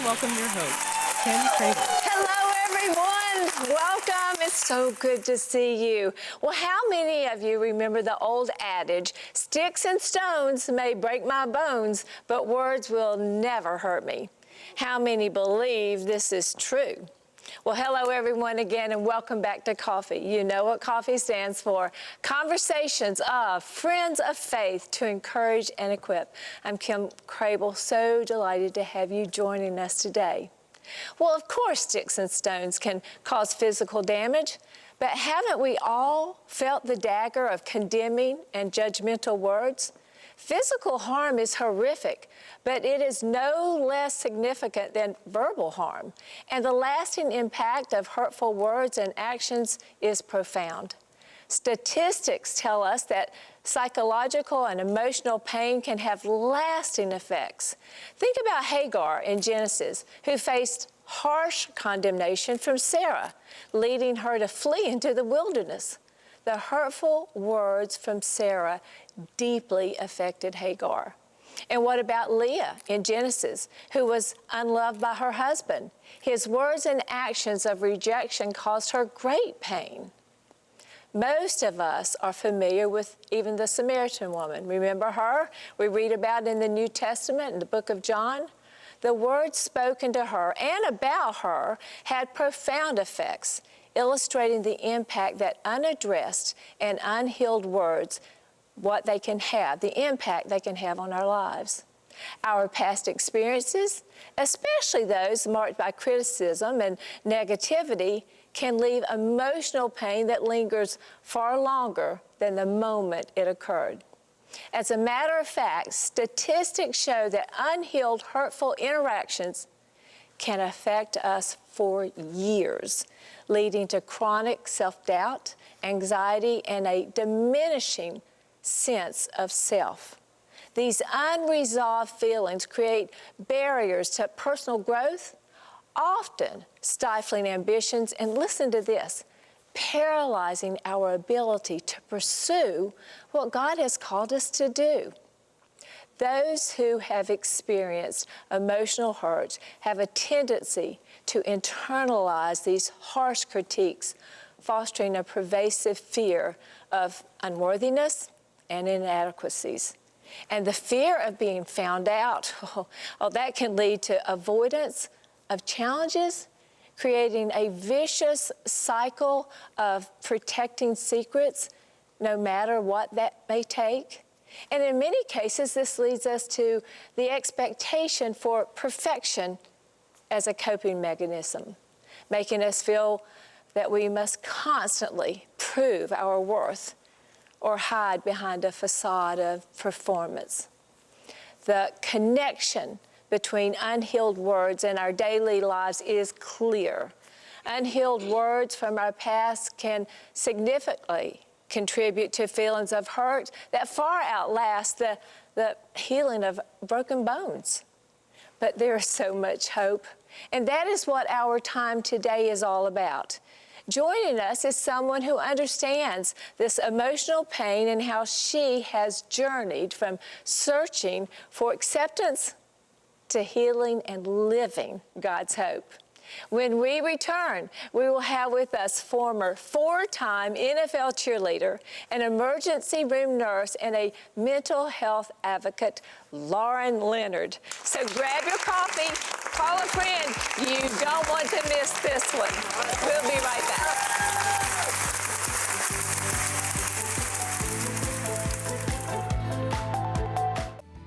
welcome your host, Kim Crabill. Hello, everyone. Welcome. It's so good to see you. Well, how many of you remember the old adage, sticks and stones may break my bones, but words will never hurt me? How many believe this is true? Well, hello, everyone, again, and welcome back to Coffee. You know what Coffee stands for. Conversations of Friends of Faith to encourage and equip. I'm Kim Crabill, so delighted to have you joining us today. Well, of course, sticks and stones can cause physical damage, but haven't we all felt the dagger of condemning and judgmental words? Physical harm is horrific, but it is no less significant than verbal harm, and the lasting impact of hurtful words and actions is profound. Statistics tell us that psychological and emotional pain can have lasting effects. Think about Hagar in Genesis, who faced harsh condemnation from Sarah, leading her to flee into the wilderness. The hurtful words from Sarah deeply affected Hagar. And what about Leah in Genesis, who was unloved by her husband? His words and actions of rejection caused her great pain. Most of us are familiar with even the Samaritan woman. Remember her? We read about in the New Testament in the book of John. The words spoken to her and about her had profound effects, illustrating the impact that unaddressed and unhealed words, what they can have, the impact they can have on our lives. Our past experiences, especially those marked by criticism and negativity, can leave emotional pain that lingers far longer than the moment it occurred. As a matter of fact, statistics show that unhealed, hurtful interactions can affect us for years, leading to chronic self-doubt, anxiety, and a diminishing sense of self. These unresolved feelings create barriers to personal growth, often stifling ambitions, and listen to this, paralyzing our ability to pursue what God has called us to do. Those who have experienced emotional hurt have a tendency to internalize these harsh critiques, fostering a pervasive fear of unworthiness and inadequacies. And the fear of being found out, that can lead to avoidance of challenges, creating a vicious cycle of protecting secrets, no matter what that may take. And in many cases, this leads us to the expectation for perfection as a coping mechanism, making us feel that we must constantly prove our worth or hide behind a facade of performance. The connection between unhealed words and our daily lives is clear. Unhealed words from our past can significantly contribute to feelings of hurt that far outlast the healing of broken bones. But there is so much hope, and that is what our time today is all about. Joining us is someone who understands this emotional pain and how she has journeyed from searching for acceptance to healing and living God's hope. When we return, we will have with us former four-time NFL cheerleader, an emergency room nurse, and a mental health advocate, Lauren Leonard. So grab your coffee, call a friend. You don't want to miss this one. We'll be right back.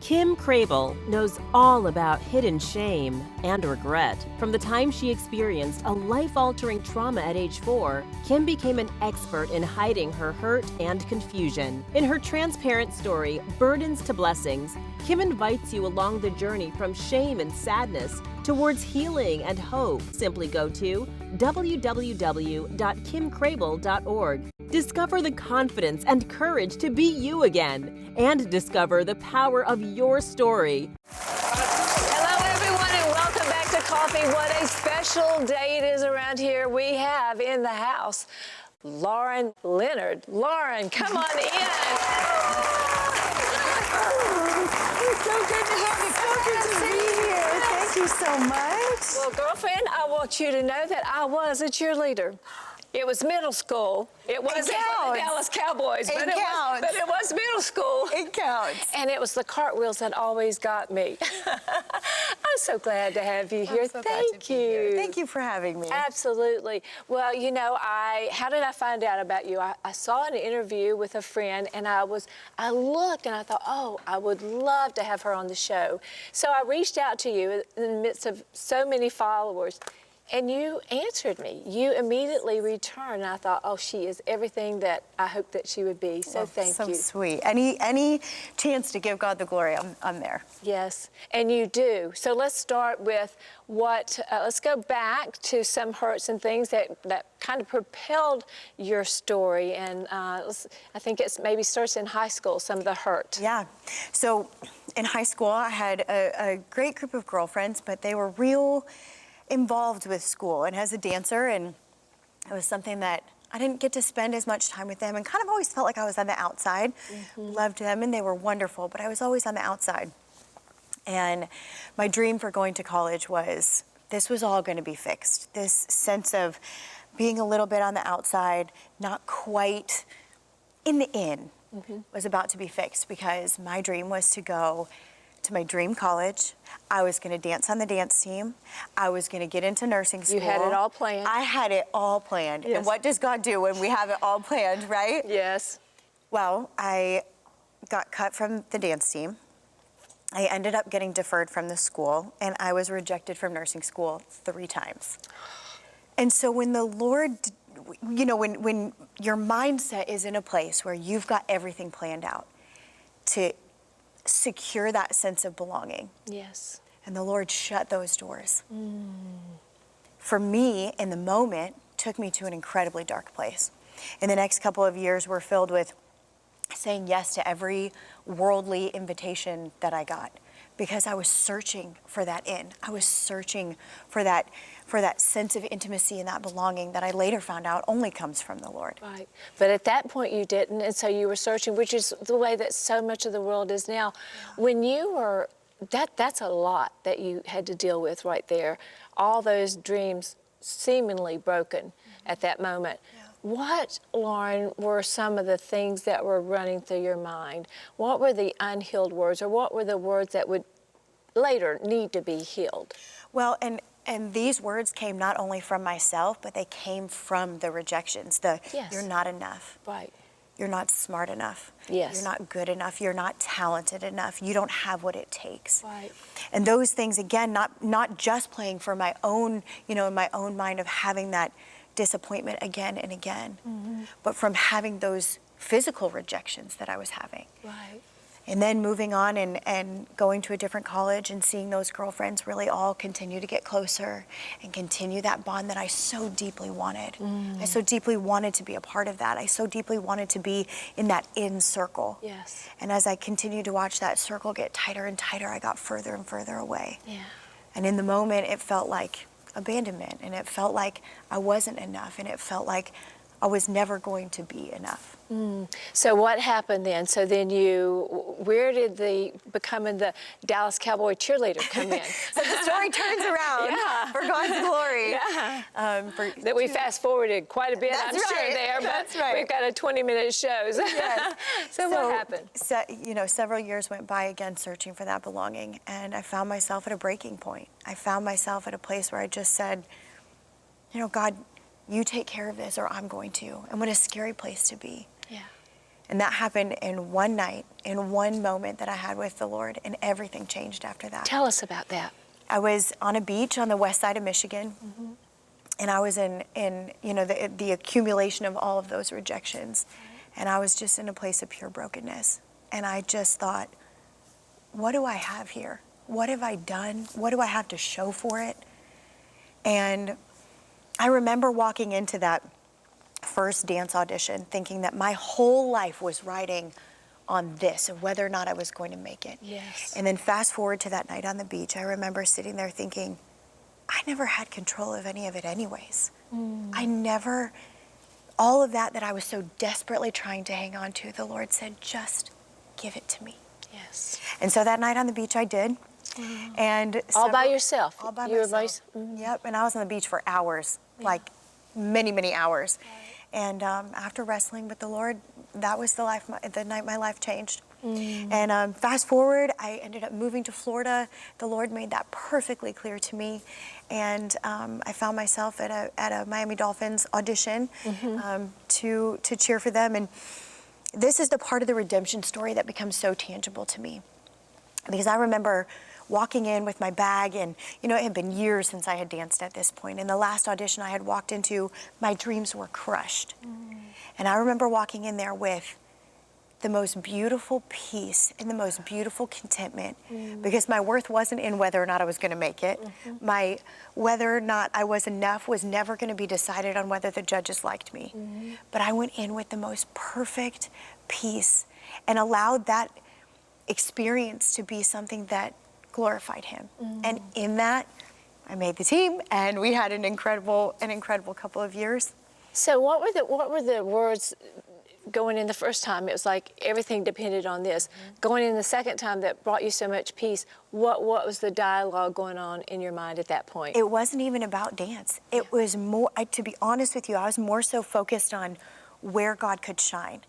Kim Crabill knows all about hidden shame and regret. From the time she experienced a life-altering trauma at age 4, Kim became an expert in hiding her hurt and confusion. In her transparent story, Burdens to Blessings, Kim invites you along the journey from shame and sadness towards healing and hope. Simply go to www.kimcrabill.org. Discover the confidence and courage to be you again, and discover the power of your story. Hello, everyone, and welcome back to Coffee. What a special day it is around here. We have in the house Lauren Leonard. Lauren, come on in. It's so good to have you. So good to see you. Thank you so much. Well, girlfriend, I want you to know that I was a cheerleader. It was middle school. It wasn't for the Dallas Cowboys, but it was middle school. It counts. And it was the cartwheels that always got me. I'm so glad to have you here. Thank you. Thank you for having me. Absolutely. Well, you know, how did I find out about you? I saw an interview with a friend, and I looked and I thought, oh, I would love to have her on the show. So I reached out to you in the midst of so many followers. And you answered me. You immediately returned. And I thought, oh, she is everything that I hoped that she would be. So thank you. So sweet. Any chance to give God the glory, I'm there. Yes, and you do. So let's start with let's go back to some hurts and things that kind of propelled your story. And I think it maybe starts in high school, some of the hurt. Yeah. So in high school, I had a great group of girlfriends, but they were real involved with school and as a dancer, and it was something that I didn't get to spend as much time with them and kind of always felt like I was on the outside. Loved them and they were wonderful, but I was always on the outside. And my dream for going to college was this was all going to be fixed. This sense of being a little bit on the outside, not quite in the in, was about to be fixed because my dream was to go to my dream college. I was going to dance on the dance team. I was going to get into nursing school. You had it all planned. I had it all planned. Yes. And what does God do when we have it all planned, right? Yes. Well, I got cut from the dance team. I ended up getting deferred from the school, and I was rejected from nursing school 3 times. And so when the Lord, you know, when your mindset is in a place where you've got everything planned out to secure that sense of belonging. Yes. And the Lord shut those doors. For me, in the moment, took me to an incredibly dark place. In the next couple of years were filled with saying yes to every worldly invitation that I got because I was searching for that in. I was searching for that sense of intimacy and that belonging that I later found out only comes from the Lord. Right. But at that point you didn't, and so you were searching, which is the way that so much of the world is now. Yeah. When you were, that's a lot that you had to deal with right there. All those dreams seemingly broken at that moment. Yeah. What, Lauren, were some of the things that were running through your mind? What were the unhealed words, or what were the words that would later need to be healed? Well, and these words came not only from myself, but they came from the rejections. Yes. You're not enough. Right. You're not smart enough. Yes. You're not good enough. You're not talented enough. You don't have what it takes. Right. And those things, again, not just playing for my own, you know, in my own mind of having that disappointment again and again, but from having those physical rejections that I was having. Right. And then moving on and going to a different college and seeing those girlfriends really all continue to get closer and continue that bond that I so deeply wanted. I so deeply wanted to be a part of that. I so deeply wanted to be in that in circle. Yes. And as I continued to watch that circle get tighter and tighter, I got further and further away. Yeah. And in the moment, it felt like abandonment, and it felt like I wasn't enough, and it felt like I was never going to be enough. So what happened then? So then where did the becoming the Dallas Cowboy cheerleader come in? So the story turns around for God's glory. Yeah. That we fast forwarded quite a bit, I'm sure there, but we've got a 20-minute show. Yes. So what happened? So, you know, several years went by again searching for that belonging, and I found myself at a breaking point. I found myself at a place where I just said, you know, God, you take care of this or I'm going to. And what a scary place to be. Yeah. And that happened in one night, in one moment that I had with the Lord, and everything changed after that. Tell us about that. I was on a beach on the west side of Michigan, and I was in you know, the accumulation of all of those rejections. And I was just in a place of pure brokenness. And I just thought, what do I have here? What have I done? What do I have to show for it? And I remember walking into that first dance audition thinking that my whole life was riding on this, of whether or not I was going to make it. Yes. And then fast forward to that night on the beach, I remember sitting there thinking, I never had control of any of it anyways. I never, all of that I was so desperately trying to hang on to, the Lord said, just give it to me. Yes. And so that night on the beach, I did. And All by yourself? All by You were myself. Yep, and I was on the beach for hours, like many, many hours. And after wrestling with the Lord, that was the night my life changed. And fast forward, I ended up moving to Florida. The Lord made that perfectly clear to me. And I found myself at a Miami Dolphins audition to cheer for them. And this is the part of the redemption story that becomes so tangible to me. Because I remember walking in with my bag, and it had been years since I had danced at this point. And the last audition I had walked into, my dreams were crushed. And I remember walking in there with the most beautiful peace and the most beautiful contentment, because my worth wasn't in whether or not I was going to make it. My whether or not I was enough was never going to be decided on whether the judges liked me. But I went in with the most perfect peace and allowed that experience to be something that glorified him. And in that, I made the team, and we had an incredible couple of years. So what were the words going in the first time? It was like everything depended on this. Going in the second time that brought you so much peace, what was the dialogue going on in your mind at that point? It wasn't even about dance. It was more, to be honest with you, I was more so focused on where God could shine.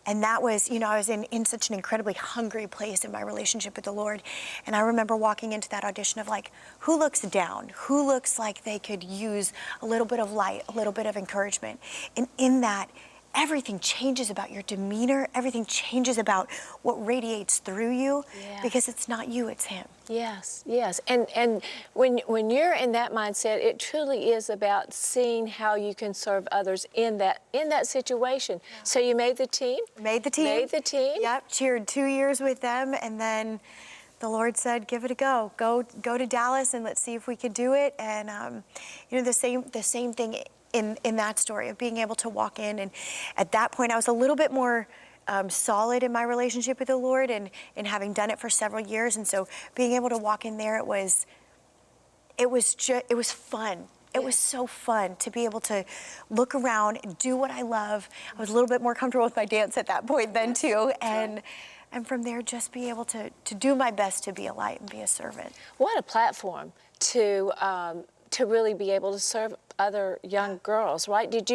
And that was, I was in such an incredibly hungry place in my relationship with the Lord. And I remember walking into that audition of like, who looks down? Who looks like they could use a little bit of light, a little bit of encouragement? And in that, everything changes about your demeanor. Everything changes about what radiates through you, because it's not you, it's him. Yes, yes. And when you're in that mindset, it truly is about seeing how you can serve others in that situation. So you made the team? Made the team. Made the team? Yep, cheered 2 years with them, and then the Lord said, give it a go. Go to Dallas and let's see if we could do it. And the same thing in that story of being able to walk in. And at that point, I was a little bit more solid in my relationship with the Lord, and having done it for several years. And so being able to walk in there, it was fun. It was so fun to be able to look around and do what I love. I was a little bit more comfortable with my dance at that point then too. And from there, just be able to do my best to be a light and be a servant. What a platform to really be able to serve other young girls, right? Did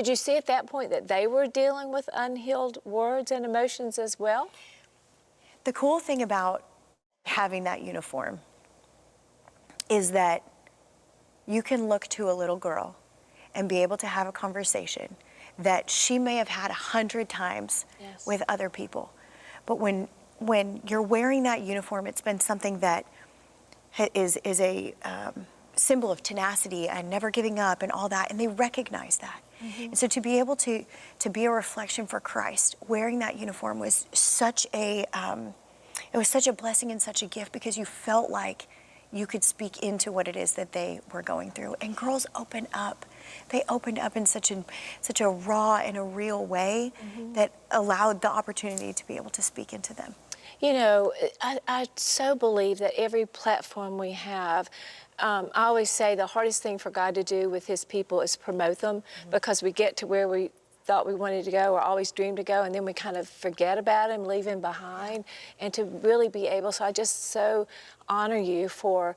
you see at that point that they were dealing with unhealed words and emotions as well? The cool thing about having that uniform is that you can look to a little girl and be able to have a conversation that she may have had 100 times with other people. But when you're wearing that uniform, it's been something that is a symbol of tenacity and never giving up and all that, and they recognize that. And so to be able to be a reflection for Christ, wearing that uniform was such a blessing and such a gift, because you felt like you could speak into what it is that they were going through. And girls opened up. They opened up in such a raw and a real way that allowed the opportunity to be able to speak into them. I so believe that every platform we have, I always say the hardest thing for God to do with his people is promote them, because we get to where we thought we wanted to go or always dreamed to go, and then we kind of forget about him, leave him behind. And to really be able, so I just so honor you for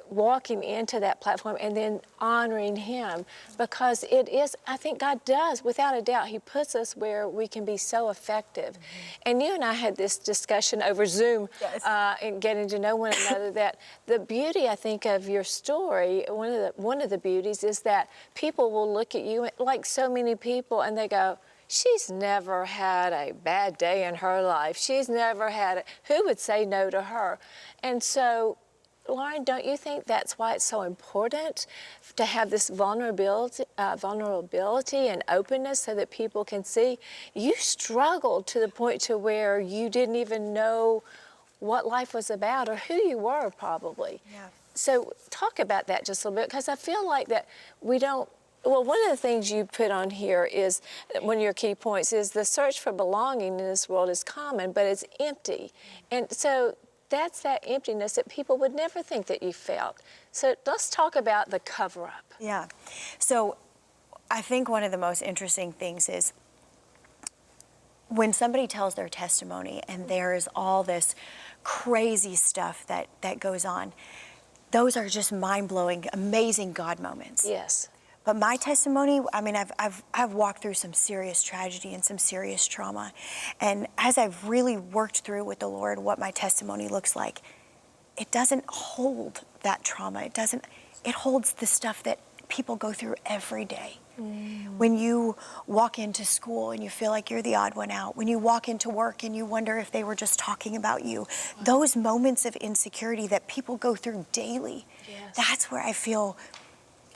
walking into that platform and then honoring him, because it is, I think God does, without a doubt, he puts us where we can be so effective. And you and I had this discussion over Zoom and getting to know one another, that the beauty, I think, of your story, one of the beauties is that people will look at you, like so many people, and they go, she's never had a bad day in her life. She's never had it. Who would say no to her? And so, Lauren, don't you think that's why it's so important to have this vulnerability and openness, so that people can see you struggled to the point to where you didn't even know what life was about or who you were, probably. So talk about that just a little bit, because I feel like that we don't. Well, one of the things you put on here is, one of your key points is the search for belonging in this world is common, but it's empty. And so that's that emptiness that people would never think that you felt. So let's talk about the cover-up. Yeah. So I think one of the most interesting things is when somebody tells their testimony and there's all this crazy stuff that goes on, those are just mind-blowing, amazing God moments. Yes. But my testimony, I mean, I've walked through some serious tragedy and some serious trauma. And as I've really worked through with the Lord what my testimony looks like, it doesn't hold that trauma. It holds the stuff that people go through every day. When you walk into school and you feel like you're the odd one out, when you walk into work and you wonder if they were just talking about you, those moments of insecurity that people go through daily, that's where I feel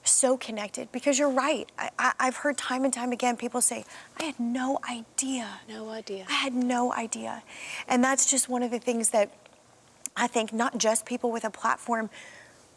so connected. Because you're right. I've heard time and time again people say, I had no idea. No idea. I had no idea. And that's just one of the things that I think not just people with a platform,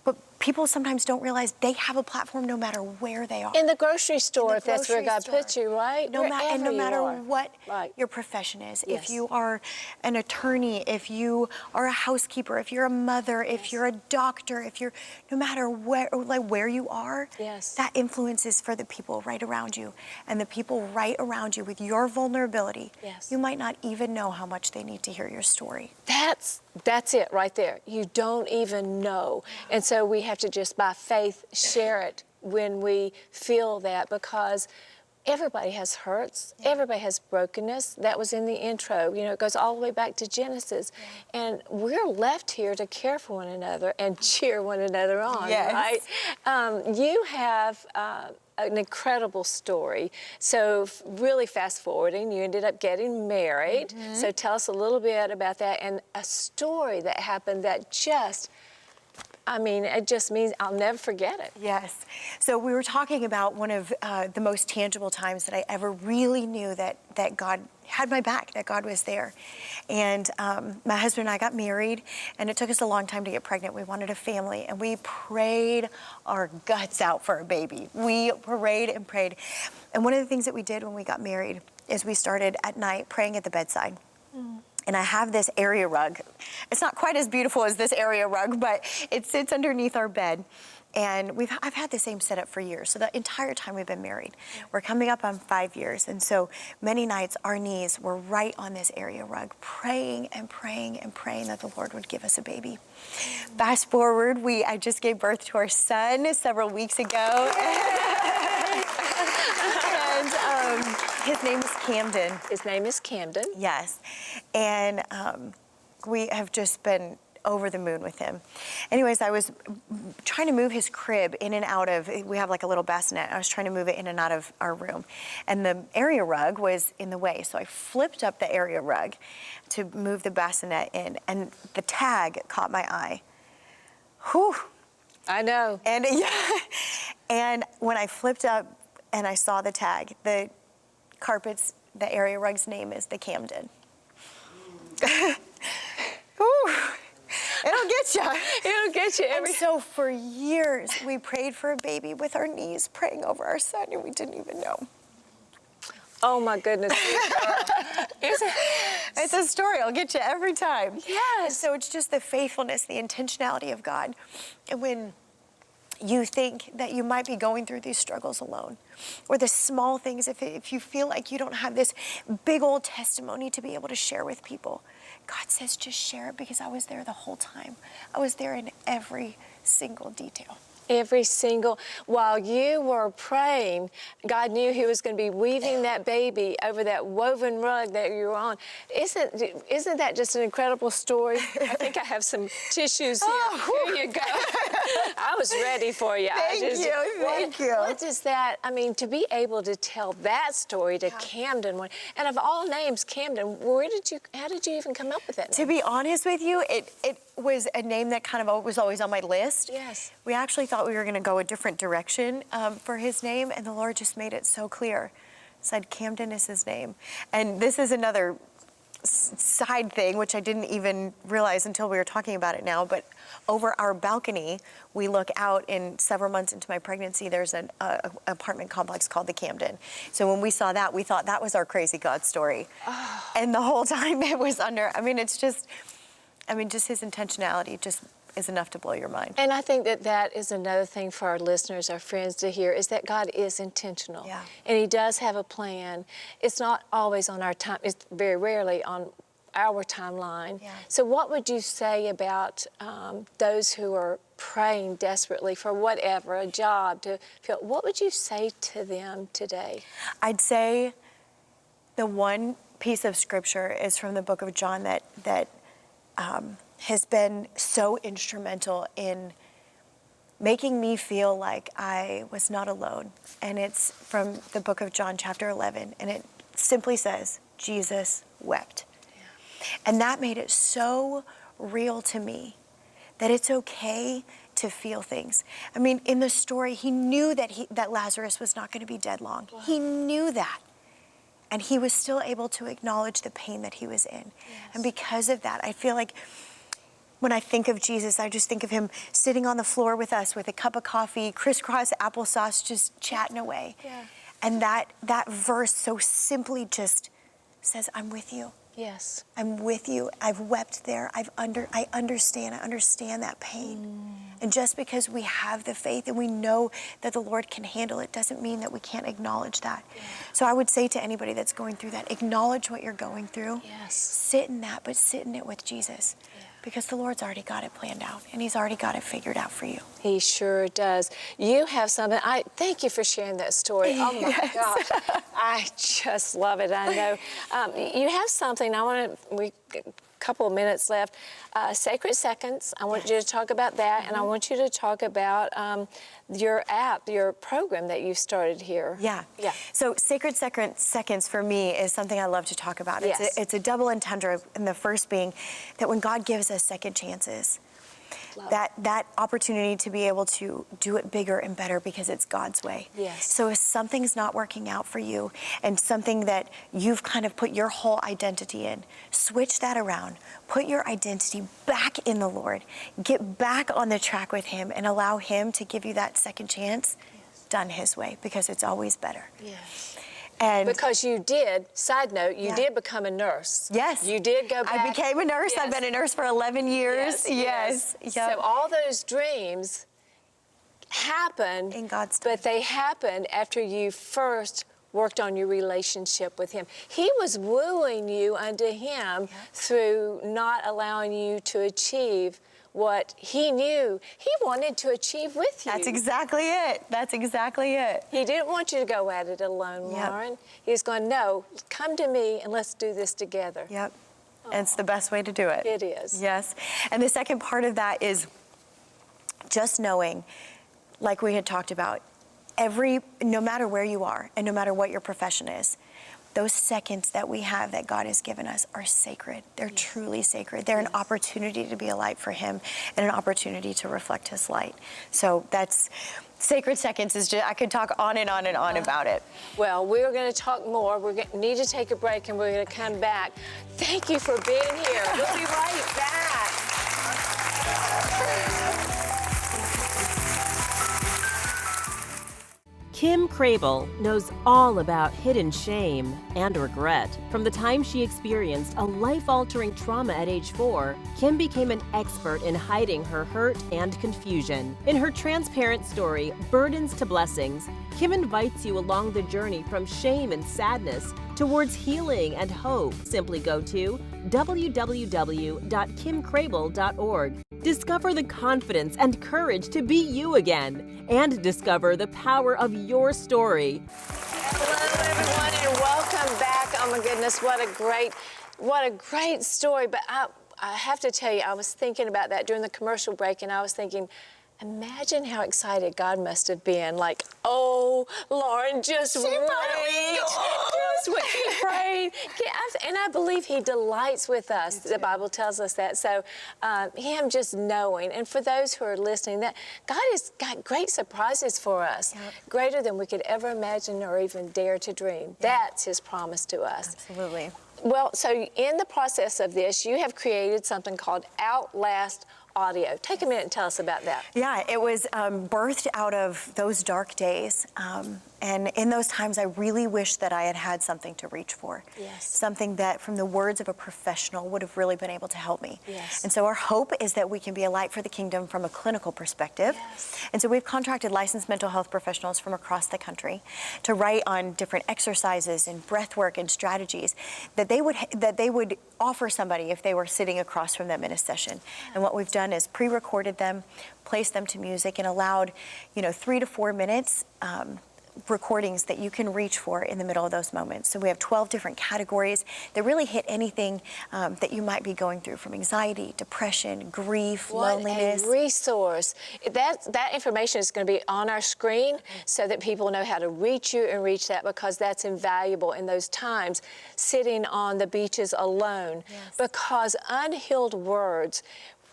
but people sometimes don't realize they have a platform no matter where they are. In the grocery store, the if that's where grocery God store. put you, right? No matter are. what Right. your profession is, Yes. if you are an attorney, if you are a housekeeper, if you're a mother, if you're a doctor, if you're, no matter where you are, Yes. that influences for the people right around you. And the people right around you with your vulnerability, Yes. you might not even know how much they need to hear your story. That's it right there. You don't even know. And so we have to just by faith share it when we feel that, because everybody has hurts, everybody has brokenness. That was in the intro. You know, it goes all the way back to Genesis. And we're left here to care for one another and cheer one another on, Yes. right? You have an incredible story. So really fast forwarding, you ended up getting married. So tell us a little bit about that and a story that happened that just, I mean, it just means I'll never forget it. Yes. So we were talking about one of the most tangible times that I ever really knew that God had my back, that God was there. And my husband and I got married, and it took us a long time to get pregnant. We wanted a family, and we prayed our guts out for a baby. We prayed and prayed. And one of the things that we did when we got married is we started at night praying at the bedside. And I have this area rug. It's not quite as beautiful as this area rug, but it sits underneath our bed. And I've had the same setup for years. So the entire time we've been married, we're coming up on 5 years. And so many nights our knees were right on this area rug, praying and praying and praying that the Lord would give us a baby. Fast forward, I just gave birth to our son several weeks ago. And his name is Camden. His name is Camden. Yes. And we have just been over the moon with him. Anyways, I was trying to move his crib in and out of, we have like a little bassinet. I was trying to move it in and out of our room. And the area rug was in the way. So I flipped up the area rug to move the bassinet in. And the tag caught my eye. Whew. I know. And and when I flipped up and I saw the tag, the area rug's name is the Camden. Whew. It'll get you. It'll get you And so for years, we prayed for a baby with our knees, praying over our son, and we didn't even know. Oh my goodness. It's a story. I'll get you every time. Yes. So it's just the faithfulness, the intentionality of God. And when you think that you might be going through these struggles alone, or the small things, if you feel like you don't have this big old testimony to be able to share with people, God says just share it, because I was there the whole time. I was there in every single detail. While you were praying, God knew He was going to be weaving that baby over that woven rug that you were on. Isn't that just an incredible story? I think I have some tissues here. Oh, Here you go. I was ready for you. Thank you. What is that? I mean, to be able to tell that story to Camden, and of all names, Camden, how did you even come up with that name? To be honest with you, it was a name that kind of was always on my list. Yes. We actually thought we were going to go a different direction for his name, and the Lord just made it so clear. Said Camden is his name. And this is another side thing, which I didn't even realize until we were talking about it now, but over our balcony, we look out, in several months into my pregnancy, there's an apartment complex called the Camden. So when we saw that, we thought that was our crazy God story. And the whole time it was just his intentionality, just is enough to blow your mind. And I think that that is another thing for our listeners, our friends to hear, is that God is intentional. Yeah. And he does have a plan. It's not always on our time. It's very rarely on our timeline. Yeah. So what would you say about those who are praying desperately for whatever, a job, to feel, what would you say to them today? I'd say the one piece of scripture is from the book of John that has been so instrumental in making me feel like I was not alone. And it's from the book of John, chapter 11. And it simply says, Jesus wept. Yeah. And that made it so real to me that it's okay to feel things. I mean, in the story, he knew that Lazarus was not going to be dead long. Wow. He knew that. And he was still able to acknowledge the pain that he was in. Yes. And because of that, I feel like when I think of Jesus, I just think of him sitting on the floor with us with a cup of coffee, crisscross applesauce, just chatting away. Yeah. And that verse so simply just says, I'm with you. Yes. I'm with you. I've wept there. I understand that pain. And just because we have the faith and we know that the Lord can handle it doesn't mean that we can't acknowledge that. Yeah. So I would say to anybody that's going through that, acknowledge what you're going through. Yes. Sit in that, but sit in it with Jesus. Yeah. Because the Lord's already got it planned out and he's already got it figured out for you. He sure does. You have something. I thank you for sharing that story. Oh my Yes. gosh. I just love it. I know. You have something. We couple of minutes left. Sacred Seconds. I want you to talk about that, and I want you to talk about your app, your program that you've started here. Yeah. So Sacred Seconds for me is something I love to talk about. Yes. It's a double entendre, and the first being that when God gives us second chances, that opportunity to be able to do it bigger and better because it's God's way. Yes. So if something's not working out for you and something that you've kind of put your whole identity in, switch that around. Put your identity back in the Lord. Get back on the track with him and allow him to give you that second chance done his way because it's always better. Yes. And because you did, side note, you did become a nurse. Yes. You did go back. I became a nurse. Yes. I've been a nurse for 11 years. Yes. Yep. So all those dreams happened in God's time. But they happened after you first worked on your relationship with him. He was wooing you unto him through not allowing you to achieve what he knew he wanted to achieve with you. That's exactly it. That's exactly it. He didn't want you to go at it alone, Lauren. He's going, no, come to me and let's do this together. Yep. And it's the best way to do it. It is. Yes. And the second part of that is just knowing, like we had talked about, no matter where you are and no matter what your profession is, those seconds that we have that God has given us are sacred. They're truly sacred. They're an opportunity to be a light for him and an opportunity to reflect his light. So that's Sacred Seconds is just, I could talk on and on and on about it. Well, we're going to talk more. We need to take a break and we're going to come back. Thank you for being here. We'll be right back. Kim Crabill knows all about hidden shame and regret. From the time she experienced a life-altering trauma at age 4, Kim became an expert in hiding her hurt and confusion. In her transparent story, Burdens to Blessings, Kim invites you along the journey from shame and sadness towards healing and hope. Simply go to www.kimcrabill.org. Discover the confidence and courage to be you again, and discover the power of your story. Hello, everyone, and welcome back. Oh my goodness, what a great story. But I have to tell you, I was thinking about that during the commercial break, and I was thinking, imagine how excited God must have been. Like, oh, Lauren, just wait. Just wait. Keep praying. And I believe he delights with us. The Bible tells us that. So him just knowing. And for those who are listening, that God has got great surprises for us, greater than we could ever imagine or even dare to dream. That's his promise to us. Absolutely. Well, so in the process of this, you have created something called Outlast audio. Take a minute and tell us about that. Yeah, it was birthed out of those dark days. And in those times, I really wish that I had had something to reach for. Yes. Something that, from the words of a professional, would have really been able to help me. Yes. And so our hope is that we can be a light for the kingdom from a clinical perspective. Yes. And so we've contracted licensed mental health professionals from across the country to write on different exercises and breath work and strategies that they would offer somebody if they were sitting across from them in a session. And what we've done is pre-recorded them, placed them to music, and allowed, 3 to 4 minutes recordings that you can reach for in the middle of those moments. So we have 12 different categories that really hit anything that you might be going through, from anxiety, depression, grief, loneliness. What a resource. That information is going to be on our screen so that people know how to reach you and reach that, because that's invaluable in those times sitting on the beaches alone. Yes. Because unhealed words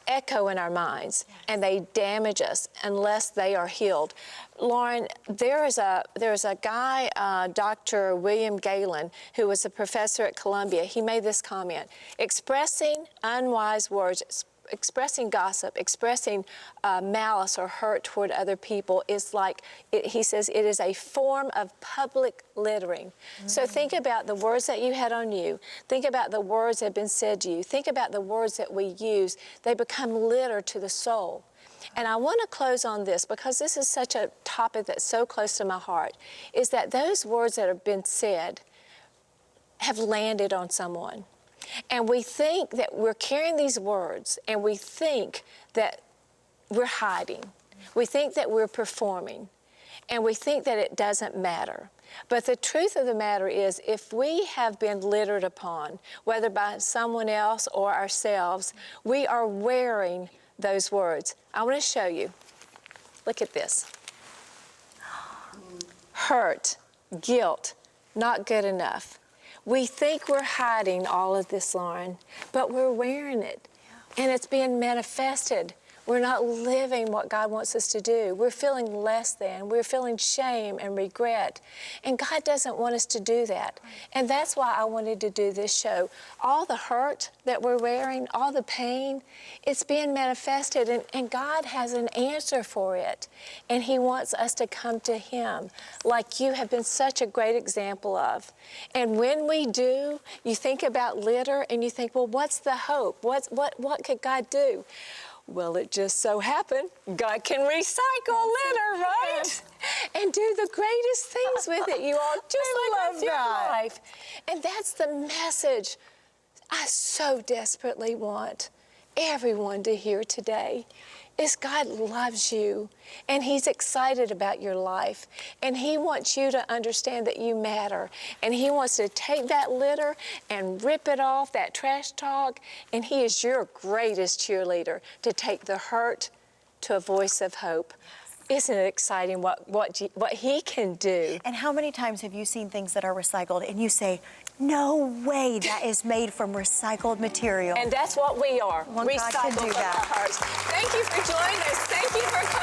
echo in our minds, and they damage us unless they are healed. Lauren, there's a guy, Dr. William Galen, who was a professor at Columbia. He made this comment: expressing unwise words, expressing gossip, expressing malice or hurt toward other people is like, he says, it is a form of public littering. So think about the words that you had on you. Think about the words that have been said to you. Think about the words that we use. They become litter to the soul. And I want to close on this, because this is such a topic that's so close to my heart, is that those words that have been said have landed on someone. And we think that we're carrying these words, and we think that we're hiding. We think that we're performing, and we think that it doesn't matter. But the truth of the matter is, if we have been littered upon, whether by someone else or ourselves, we are wearing those words. I want to show you. Look at this. Hurt, guilt, not good enough. We think we're hiding all of this, Lauren, but we're wearing it, and it's being manifested. We're not living what God wants us to do. We're feeling less than. We're feeling shame and regret, and God doesn't want us to do that. And that's why I wanted to do this show. All the hurt that we're wearing, all the pain, it's being manifested, and God has an answer for it, and He wants us to come to Him, like you have been such a great example of. And when we do, you think about litter, and you think, well, what's the hope? What could God do? Well, it just so happened God can recycle litter, right? And do the greatest things with it, you all, just like with your life. And that's the message I so desperately want everyone to hear today, is God loves you, and He's excited about your life, and He wants you to understand that you matter, and He wants to take that litter and rip it off, that trash talk, and He is your greatest cheerleader to take the hurt to a voice of hope. Isn't it exciting what He can do? And how many times have you seen things that are recycled and you say, no way that is made from recycled material? And that's what we are. Well, God can Recycled do from that. our hearts. Thank you for joining us. Thank you for coming.